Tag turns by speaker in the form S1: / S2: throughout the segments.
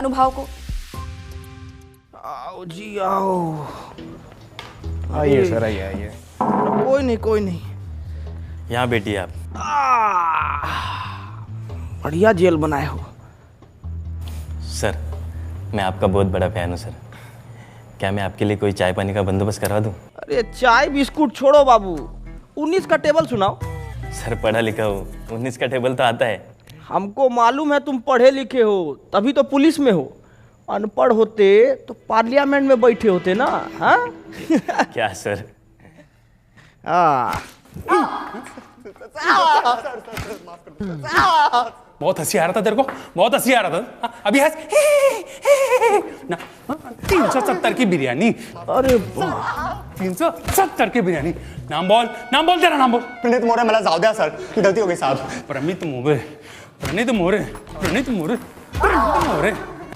S1: अनुभव को।
S2: आओ जी आओ।
S3: आइए सर, आइए आइए।
S2: कोई नहीं कोई नहीं।
S3: यहाँ बैठिए आप।
S2: बढ़िया जेल बनाए हो
S3: सर, मैं आपका बहुत बड़ा फैन हूँ सर। क्या मैं आपके लिए कोई चाय पानी का बंदोबस्त करवा दूँ?
S2: अरे चाय बिस्कुट छोड़ो बाबू, 19 का टेबल सुनाओ।
S3: सर पढ़ा लिखा हूँ, 19 का टेबल तो आता है।
S2: हमको मालूम है तुम पढ़े लिखे हो, तभी तो पुलिस में हो। अनपढ़ होते तो पार्लियामेंट में बैठे होते ना। हाँ
S3: क्या सर?
S4: बहुत हंसी आ रहा था तेरे को, बहुत हंसी आ रहा था। अभी हंस ना। 370 की बिरयानी।
S2: अरे
S4: 370 की बिरयानी। नाम बोल तेरा नाम बोल।
S5: प्रणीत मोरे। मला जाऊ द्या सर, गलती हो गई साहब।
S4: प्रणीत मोरे।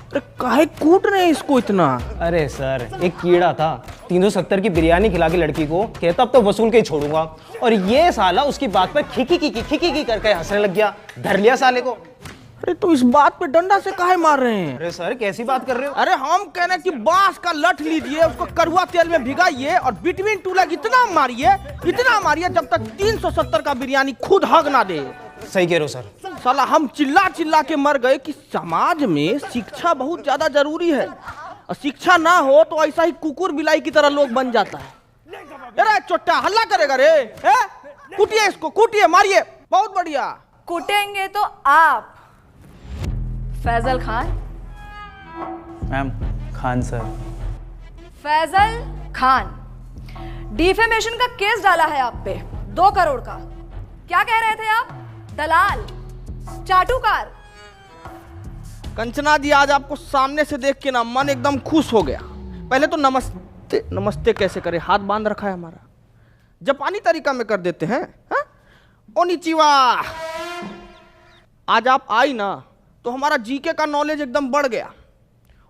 S2: अरे काहे कूट रहे हैं इसको इतना?
S6: अरे सर, एक कीड़ा था, 370 की बिरयानी खिला के लड़की को, कहता अब तो वसूल के ही छोड़ूंगा, और ये साला उसकी बात पर खिकी करके हंसने लग गया। धर लिया साले को।
S2: अरे तो इस बात पे डंडा से काहे मार रहे हैं?
S6: अरे सर, कैसी बात कर रहे हो?
S2: अरे हम कह रहे हैं कि बांस का लठ लीजिए, उसको कड़वा तेल में भिगाइए और बिटवीन टू लेग इतना मारिए जब तक 370 का बिरयानी खुद हग ना दे।
S6: सही कह रहे हो सर।
S2: साला हम चिल्ला के मर गए कि समाज में शिक्षा बहुत ज्यादा जरूरी है, और शिक्षा ना हो तो ऐसा ही कुकुर बिलाई की तरह लोग बन जाता है। अरे चोट्टा हल्ला करेगा रे? कूटिए इसको, कूटिए, मारिए। बहुत बढ़िया।
S1: कूटेंगे तो आप Faizal Khan.
S3: Ma'am, Khan sir.
S1: Faizal Khan, defamation का केस डाला है आप पे, 2 करोड़ का। क्या कह रहे थे आप? दलाल, चाटुकार।
S2: कंचना जी, आज आपको सामने से देख के ना मन एकदम खुश हो गया। पहले तो नमस्ते कैसे करे, हाथ बांध रखा है हमारा, जापानी तरीका में कर देते हैं। ओनिचिवा। आज आप आई ना तो हमारा जीके का नॉलेज एकदम बढ़ गया,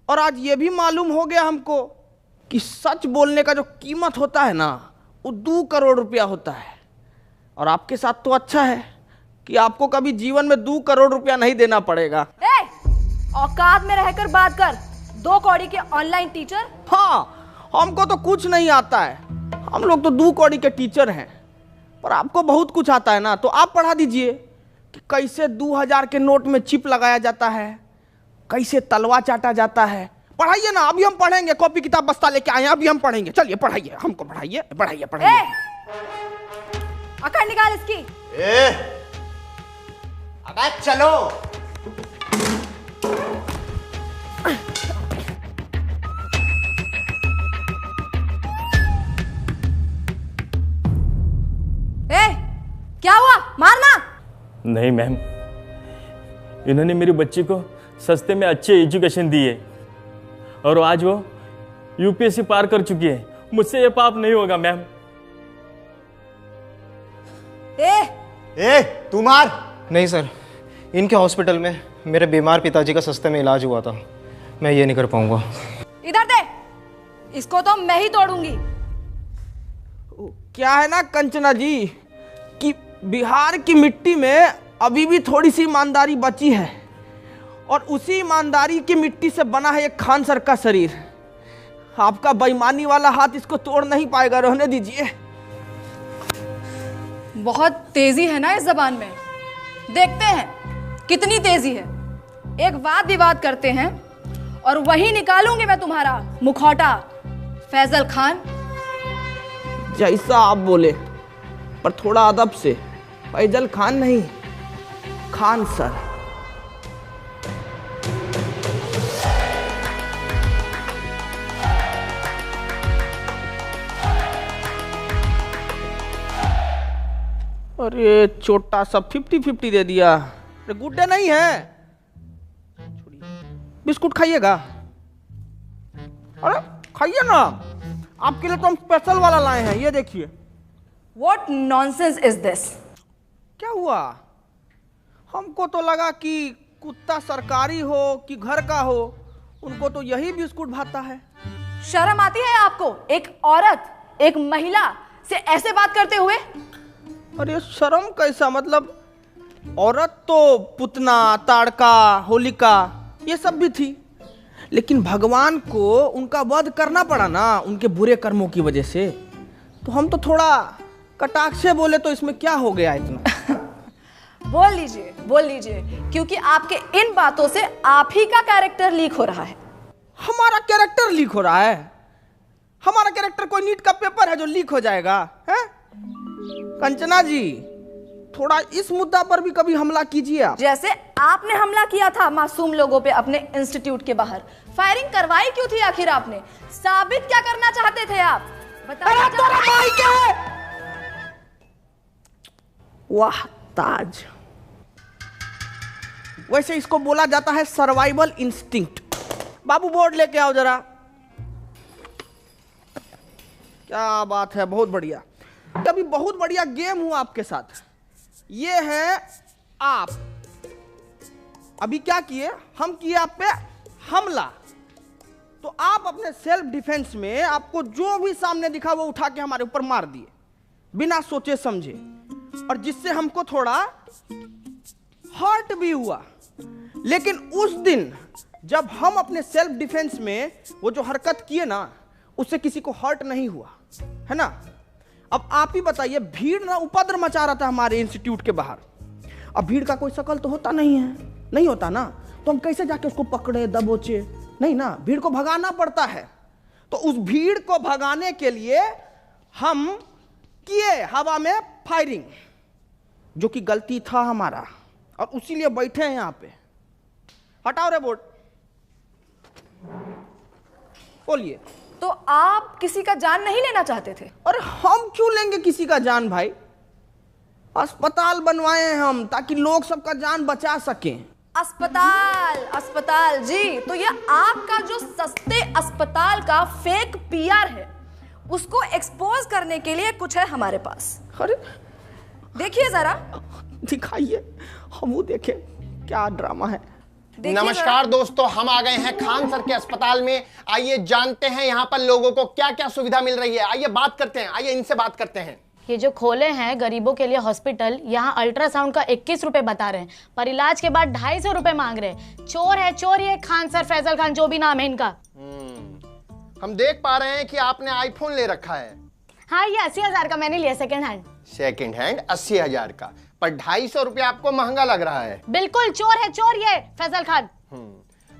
S2: और आज ये भी मालूम हो गया हमको कि सच बोलने का जो कीमत होता है ना, वो 2 करोड़ रुपया होता है। और आपके साथ तो अच्छा है कि आपको कभी जीवन में 2 करोड़ रुपया नहीं देना पड़ेगा।
S1: औकात में रहकर बात कर, 2 कौड़ी के ऑनलाइन टीचर।
S2: हाँ, हमको तो कुछ नहीं आता है, हम लोग तो 2 कौड़ी के टीचर हैं, पर आपको बहुत कुछ आता है ना, तो आप पढ़ा दीजिए कि कैसे 2000 के नोट में चिप लगाया जाता है, कैसे तलवा चाटा जाता है। पढ़ाइए ना, अभी हम पढ़ेंगे, कॉपी किताब बस्ता लेके आए हैं, अभी हम पढ़ेंगे। चलिए पढ़ाइए, हमको पढ़ाइए।
S1: अकड़ निकाल इसकी।
S5: अबे चलो।
S1: क्या हुआ? मारना
S3: नहीं मैम, इन्होंने मेरी बच्ची को सस्ते में अच्छी एजुकेशन दी है, और आज वो यूपीएससी पार कर चुकी है। मुझसे ये पाप नहीं होगा मैम।
S5: तू मार।
S6: नहीं सर, इनके हॉस्पिटल में मेरे बीमार पिताजी का सस्ते में इलाज हुआ था, मैं ये नहीं कर पाऊंगा।
S1: इधर दे, इसको तो मैं ही तोड़ूंगी।
S2: क्या है ना कंचना जी कि बिहार की मिट्टी में अभी भी थोड़ी सी ईमानदारी बची है, और उसी ईमानदारी की मिट्टी से बना है एक खान सर का शरीर। आपका बेईमानी वाला हाथ इसको तोड़ नहीं पाएगा, रहने दीजिए।
S1: बहुत तेजी है ना इस जबान में, देखते हैं कितनी तेजी है। एक वाद विवाद करते हैं और वही निकालूंगी मैं तुम्हारा मुखौटा। फैजल खान,
S2: जैसा आप बोले, पर थोड़ा अदब से। फैजल खान नहीं, खान सर। अरे छोटा सा 50-50 दे दिया। अरे गुड्डे नहीं है, बिस्कुट खाइएगा? अरे खाइए ना, आपके लिए तो हम स्पेशल वाला लाए हैं, ये देखिए।
S1: What nonsense is this?
S2: क्या हुआ? हमको तो लगा कि कुत्ता सरकारी हो कि घर का हो, उनको तो यही बिस्कुट भाता है।
S1: शर्म आती है आपको? एक औरत, एक महिला से ऐसे बात करते हुए?
S2: अरे शर्म कैसा, मतलब औरत तो पुतना, ताड़का, होलिका ये सब भी थी, लेकिन भगवान को उनका वध करना पड़ा ना उनके बुरे कर्मों की वजह से, तो हम तो थोड़ा कटाक्ष से बोले तो इसमें क्या हो गया इतना।
S1: बोल लीजिए, क्योंकि आपके इन बातों से आप ही का कैरेक्टर लीक हो रहा है।
S2: हमारा कैरेक्टर लीक हो रहा है? हमारा कैरेक्टर कोई नीट का पेपर है जो लीक हो जाएगा है? कंचना जी, थोड़ा इस मुद्दा पर भी कभी हमला कीजिए आप।
S1: जैसे आपने हमला किया था मासूम लोगों पे अपने इंस्टीट्यूट के बाहर। फायरिंग करवाई क्यों थी आखिर आपने? साबित क्या करना चाहते थे आप? बताइए।
S2: वाह ताज, वैसे इसको बोला जाता है सर्वाइवल इंस्टिंक्ट। बाबू बोर्ड लेके आओ जरा। क्या बात है, बहुत बढ़िया। अभी बहुत बढ़िया गेम हुआ आपके साथ। ये है आप अभी क्या किए, हम किए आप पे हमला, तो आप अपने सेल्फ डिफेंस में आपको जो भी सामने दिखा वो उठा के हमारे ऊपर मार दिए बिना सोचे समझे, और जिससे हमको थोड़ा हर्ट भी हुआ। लेकिन उस दिन जब हम अपने सेल्फ डिफेंस में वो जो हरकत किए ना, उससे किसी को हर्ट नहीं हुआ, है ना। अब आप ही बताइए, भीड़ ना उपद्रव मचा रहा था हमारे इंस्टीट्यूट के बाहर। अब भीड़ का कोई शकल तो होता नहीं है, नहीं होता ना, तो हम कैसे जाके उसको पकड़े दबोचे? नहीं ना, भीड़ को भगाना पड़ता है। तो उस भीड़ को भगाने के लिए हम किए हवा में फायरिंग, जो कि गलती था हमारा, और उसीलिए बैठे हैं यहां पे। हटाओ रे बोर्ड, बोलिए।
S1: तो आप किसी का जान नहीं लेना चाहते थे?
S2: अरे हम क्यों लेंगे किसी का जान भाई? अस्पताल बनवाए हैं हम ताकि लोग सबका जान बचा सकें।
S1: अस्पताल जी, तो ये आपका जो सस्ते अस्पताल का फेक पीआर है, उसको एक्सपोज करने के लिए कुछ है हमारे पास।
S2: अरे
S1: देखिए जरा,
S2: दिखाइए, हम वो देखें क्या ड्रामा है।
S5: नमस्कार दोस्तों, हम आ गए हैं खान सर के अस्पताल में। आइए जानते हैं यहाँ पर लोगों को क्या क्या सुविधा मिल रही है। आइए बात करते हैं, आइए इनसे बात करते हैं।
S7: ये जो खोले हैं गरीबों के लिए हॉस्पिटल, यहाँ अल्ट्रासाउंड का 21 रुपए बता रहे हैं, पर इलाज के बाद 250 रुपए मांग रहे हैं। चोर है चोर, ये खान सर, फैजल खान, जो भी नाम है इनका।
S5: हम देख पा रहे हैं कि आपने आईफोन ले रखा है।
S7: हाँ, ये 80,000 का मैंने लिया, सेकंड हैंड।
S5: सेकंड हैंड 80,000 का, पर 250 रुपया आपको महंगा लग रहा है।
S7: बिल्कुल चोर है चोर ये फैजल खान।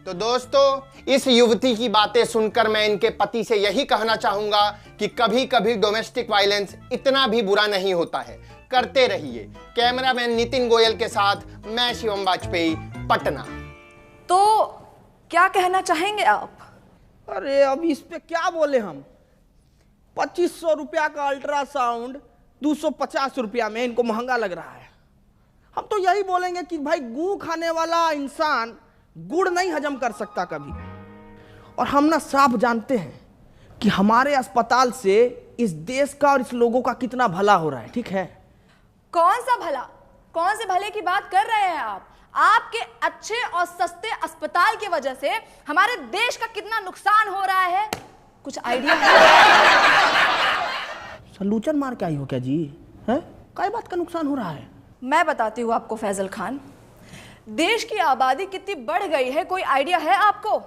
S5: तो दोस्तों, इस युवती की बातें सुनकर मैं इनके पति से यही कहना चाहूंगा कि कभी कभी डोमेस्टिक वायलेंस इतना भी बुरा नहीं होता है। करते रहिए। कैमरामैन नितिन गोयल के साथ मैं शिवम वाजपेयी, पटना।
S1: तो क्या कहना चाहेंगे आप?
S2: अरे अब इस पे क्या बोले हम? 2500 रुपया का अल्ट्रासाउंड 250 रुपया में इनको महंगा लग रहा है। हम तो यही बोलेंगे कि भाई, गू खाने वाला इंसान गुड़ नहीं हजम कर सकता कभी। और हम ना साफ जानते हैं कि हमारे अस्पताल से इस देश का और इस लोगों का कितना भला हो रहा है, ठीक है।
S1: कौन सा भला? कौन से भले की बात कर रहे हैं आप? आपके अच्छे और सस्ते अस्पताल की वजह से हमारे देश का कितना नुकसान हो रहा है, कुछ आइडिया है?
S2: सलूचन मार के आई हो क्या जी? हैं? काय बात का नुकसान हो रहा है?
S1: मैं बताती हूँ आपको फैजल खान। देश की आबादी कितनी बढ़ गई है, कोई आइडिया है आपको?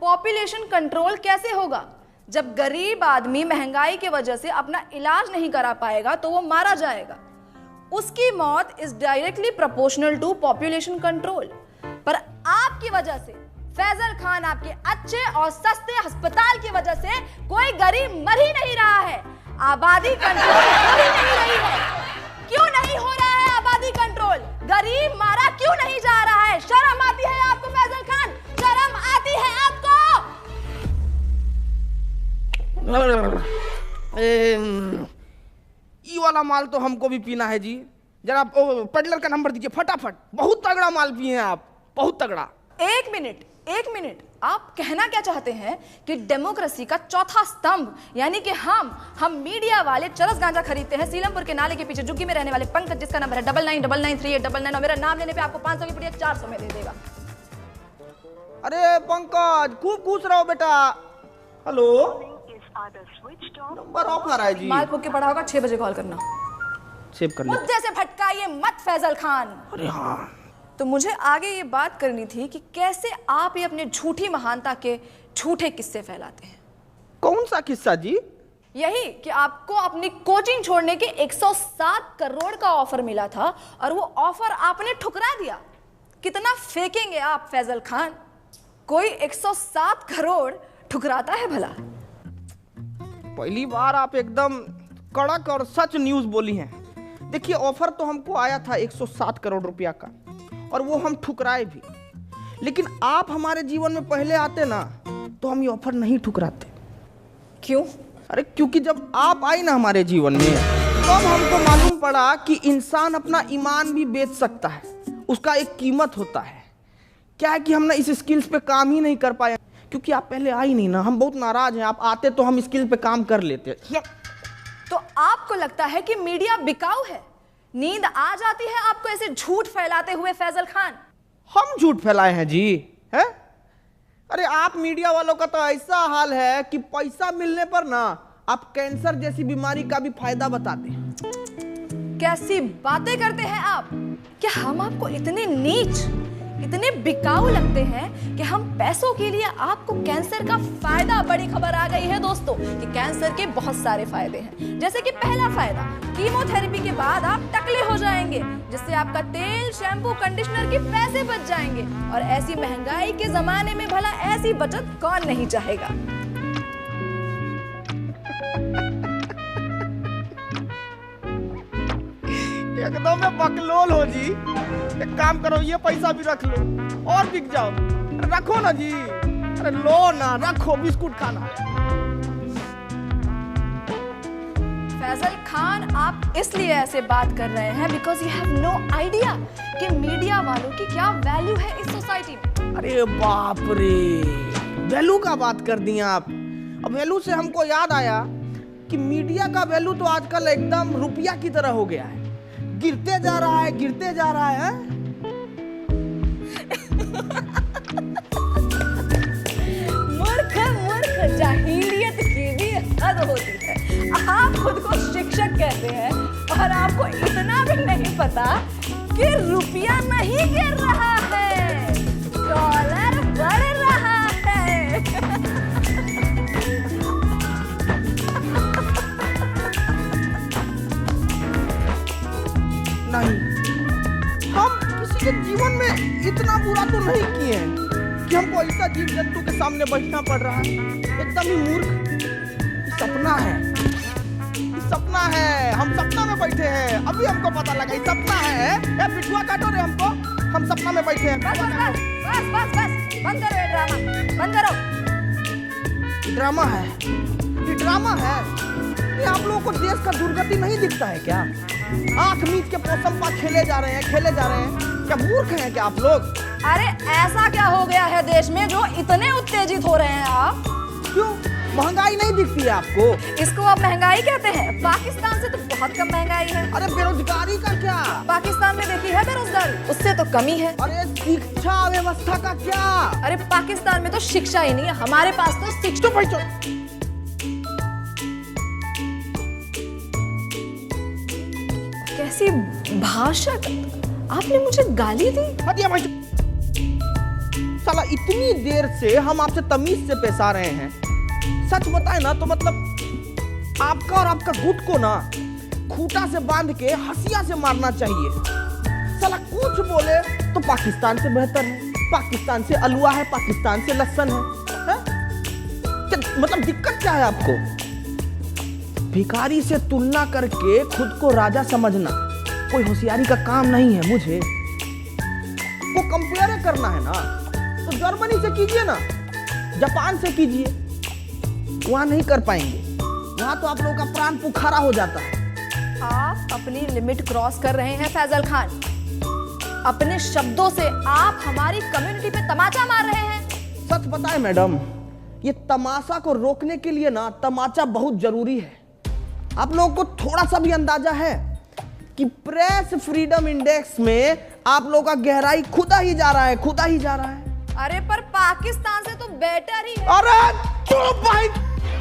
S1: पॉपुलेशन कंट्रोल कैसे होगा? जब गरीब आदमी महंगाई की वजह से अपना इलाज नहीं करा पाएगा तो वो मारा जाएगा। उसकी मौत is directly proportional to population control. पर आपकी वजह से, फैजल खान, आपके अच्छे और सस्ते अस्पताल की वजह से कोई गरीब मर ही नहीं रहा है। आबादी कंट्रोल हो ही नहीं रही है। क्यों नहीं हो रहा है आबादी कंट्रोल? गरीब मारा क्यों नहीं जा रहा है? शर्म आती है आपको फैजल खान? शर्म आती है आपको?
S2: ये वाला माल तो हमको भी पीना है जी। जरा पेडलर का नंबर दीजिए फटाफट। बहुत तगड़ा माल पिए हैं आप, बहुत तगड़ा।
S1: एक मिनट, आप कहना क्या चाहते हैं कि डेमोक्रेसी का चौथा स्तंभ यानी कि हम मीडिया वाले चरस गांजा खरीदते हैं सीलमपुर के नाले के पीछे झुग्गी में रहने वाले पंकज, जिसका नंबर है 99993899, और मेरा नाम लेने पे आपको 500 की पुड़िया 400 में दे देगा।
S2: अरे पंकज, खूब खुश रहो बेटा। हेलो, नंबर ऑफ आ रहा है जी।
S1: माल फूक के पड़ा होगा, 6 बजे कॉल करना।
S2: सेव कर ले।
S1: मुद्दे से भटकाइए मत फैजल खान।
S2: अरे हाँ,
S1: तो मुझे आगे ये बात करनी थी कि कैसे आप ये अपने झूठी महानता के झूठे किस्से फैलाते हैं।
S2: कौन सा किस्सा जी?
S1: यही कि आपको अपनी कोचिंग छोड़ने के 107 करोड़ का ऑफर मिला था और वो ऑफर आपने ठुकरा दिया। कितना फेंकेंगे आप फैजल खान? कोई 107 करोड़ ठुकराता है भला?
S2: पहली बार आप एकदम कड़क और सच न्यूज बोली हैं। देखिए, ऑफर तो हमको आया था 107 करोड़ रुपया का और वो हम ठुकराए भी, लेकिन आप हमारे जीवन में पहले आते ना तो हम ये ऑफर नहीं ठुकराते।
S1: क्यों?
S2: अरे क्योंकि जब आप आई ना हमारे जीवन में तब हमको मालूम पड़ा कि इंसान अपना ईमान भी बेच सकता है, उसका एक कीमत होता है। क्या है कि हम ना इस स्किल्स पे काम ही नहीं कर पाए क्योंकि आप पहले आई नहीं ना। हम बहुत नाराज हैं, आप आते तो हम स्किल पे काम कर लेते।
S1: तो आपको लगता है कि मीडिया बिकाऊ है? नींद आ जाती है आपको ऐसे झूठ फैलाते हुए फैजल खान?
S2: हम झूठ फैलाए हैं जी? है? अरे आप मीडिया वालों का तो ऐसा हाल है कि पैसा मिलने पर ना आप कैंसर जैसी बीमारी का भी फायदा बताते हैं।
S1: कैसी बातें करते हैं आप? क्या हम आपको इतने नीच, इतने बिकाऊ लगते हैं कि हम पैसों के लिए आपको कैंसर का फायदा? बड़ी खबर आ गई है दोस्तों कि कैंसर के बहुत सारे फायदे हैं। जैसे कि पहला फायदा, कीमोथेरेपी के बाद आप टकले हो जाएंगे, जिससे आपका तेल, शैम्पू, कंडीशनर के पैसे बच जाएंगे। और ऐसी महंगाई के जमाने में भला ऐसी बचत कौन नहीं चाहेगा?
S2: एकदम में बकलोल हो जी। एक काम करो, ये पैसा भी रख लो और बिक जाओ। रखो ना जी, अरे लो ना, रखो, बिस्कुट खाना।
S1: फैजल खान, आप इसलिए ऐसे बात कर रहे हैं because you have no idea कि मीडिया वालों की क्या वैल्यू है इस सोसाइटी में।
S2: अरे बाप रे, वैल्यू का बात कर दिया आप। अब वैल्यू से हमको याद आया कि मीडिया का वैल्यू तो आजकल एकदम रुपया की तरह हो गया है, गिरते जा रहा है, गिरते जा रहा है।
S1: मूर्ख मूर्ख, जाहिलियत की भी हद होती है। आप खुद को शिक्षक कहते हैं और आपको इतना भी नहीं पता कि रुपया नहीं गिर रहा है, डॉलर बढ़ रहा है।
S2: नहीं, हम किसी के जीवन में इतना बुरा तो नहीं किए हैं कि हमको ऐसा जीव जंतु के सामने बैठना पड़ रहा है। एकदम ही मूर्ख। सपना है, सपना है, हम सपना में बैठे हैं। अभी हमको पता लगा ये सपना है। ए पिटुआ काटो रे हमको, हम सपना में बैठे हैं।
S1: बस बस बस बस बस बस, बंद करो ये ड्रामा, बंद करो।
S2: ड्रामा है, ये ड्रामा है। ये आप लोगों को देश का दुर्गति नहीं दिखता है क्या? आंख मीच के पोसम पा खेले जा रहे हैं, खेले जा रहे हैं। क्या मूर्ख हैं क्या आप लोग?
S1: अरे ऐसा क्या हो गया है देश में जो इतने उत्तेजित हो रहे हैं आप?
S2: क्यों? महंगाई नहीं दिखती है आपको?
S1: इसको आप महंगाई कहते हैं? पाकिस्तान से तो बहुत कम महंगाई है।
S2: अरे बेरोजगारी का क्या?
S1: पाकिस्तान में देखी है बेरोजगारी, उससे तो कमी है।
S2: अरे शिक्षा व्यवस्था का क्या?
S1: अरे पाकिस्तान में तो शिक्षा ही नहीं है, हमारे पास तो शिक्षा। कैसी भाषा! आपने मुझे गाली दी?
S2: हटिया भाई। साला इतनी देर से हम आपसे तमीज से पेश आ रहे हैं। सच बताए ना तो मतलब आपका और आपका गुट को ना खूंटा से बांध के हंसिया से मारना चाहिए। साला कुछ बोले तो पाकिस्तान से बेहतर है, पाकिस्तान से अलुआ है, पाकिस्तान से लहसुन है? मतलब दिक्कत क्या है आपको? भिखारी से तुलना करके खुद को राजा समझना कोई होशियारी का काम नहीं है। मुझे वो कंपेयर करना है ना तो जर्मनी से कीजिए ना, जापान से कीजिए। वहां नहीं कर पाएंगे, वहां तो आप लोगों का प्राण पुखारा हो जाता है।
S1: आप अपनी लिमिट क्रॉस कर रहे हैं फैजल खान। अपने शब्दों से आप हमारी कम्युनिटी पे तमाचा मार रहे हैं।
S2: सच बताएं मैडम, ये तमाशा को रोकने के लिए ना तमाचा बहुत जरूरी है। आप लोगों को थोड़ा सा भी अंदाजा है कि प्रेस फ्रीडम इंडेक्स में आप लोगों का गहराई खुदा ही जा रहा है, खुदा ही जा रहा है।
S1: अरे पर पाकिस्तान से तो बेटर ही है।
S2: अरे चुप भाई,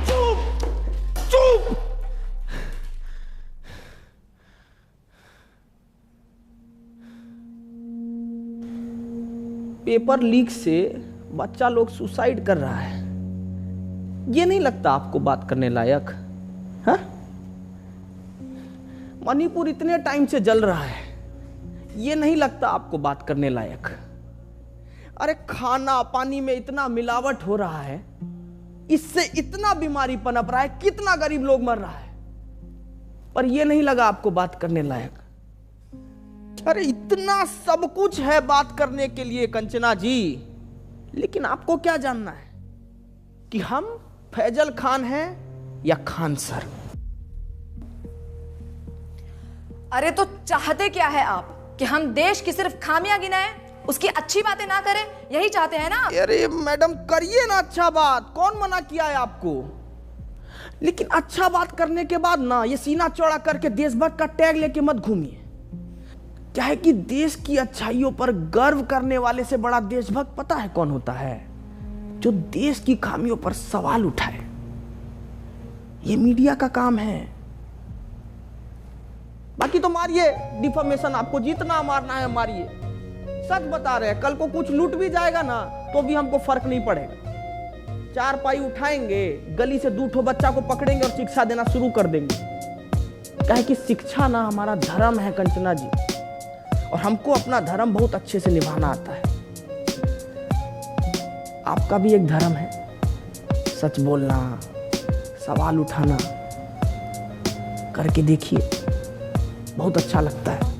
S2: चुप चुप। पेपर लीक से बच्चा लोग सुसाइड कर रहा है, ये नहीं लगता आपको बात करने लायक? हाँ? मणिपुर इतने टाइम से जल रहा है, ये नहीं लगता आपको बात करने लायक? अरे खाना पानी में इतना मिलावट हो रहा है, इससे इतना बीमारी पनप रहा है, कितना गरीब लोग मर रहा है, पर यह नहीं लगा आपको बात करने लायक? अरे इतना सब कुछ है बात करने के लिए कंचना जी, लेकिन आपको क्या जानना है कि हम फैजल खान हैं या खान सर?
S1: अरे तो चाहते क्या है आप कि हम देश की सिर्फ खामियां गिनाएं, उसकी अच्छी बातें ना करें? यही चाहते हैं ना?
S2: अरे मैडम करिए ना अच्छा बात, कौन मना किया है आपको? लेकिन अच्छा बात करने के बाद ना ये सीना चौड़ा करके देशभक्त का टैग लेके मत घूमिए। क्या है कि देश की अच्छाइयों पर गर्व करने वाले से बड़ा देशभक्त पता है कौन होता है? जो देश की खामियों पर सवाल उठाए। ये मीडिया का काम है। बाकी तो मारिए डिफॉर्मेशन, आपको जितना मारना है मारिए। सच बता रहे हैं, कल को कुछ लूट भी जाएगा ना तो भी हमको फर्क नहीं पड़ेगा। 4 पाई उठाएंगे, गली से 2 बच्चा को पकड़ेंगे और शिक्षा देना शुरू कर देंगे। क्या है कि शिक्षा ना हमारा धर्म है कंचना जी, और हमको अपना धर्म बहुत अच्छे से निभाना आता है। आपका भी एक धर्म है, सच बोलना, सवाल उठाना। करके देखिए, बहुत अच्छा लगता है।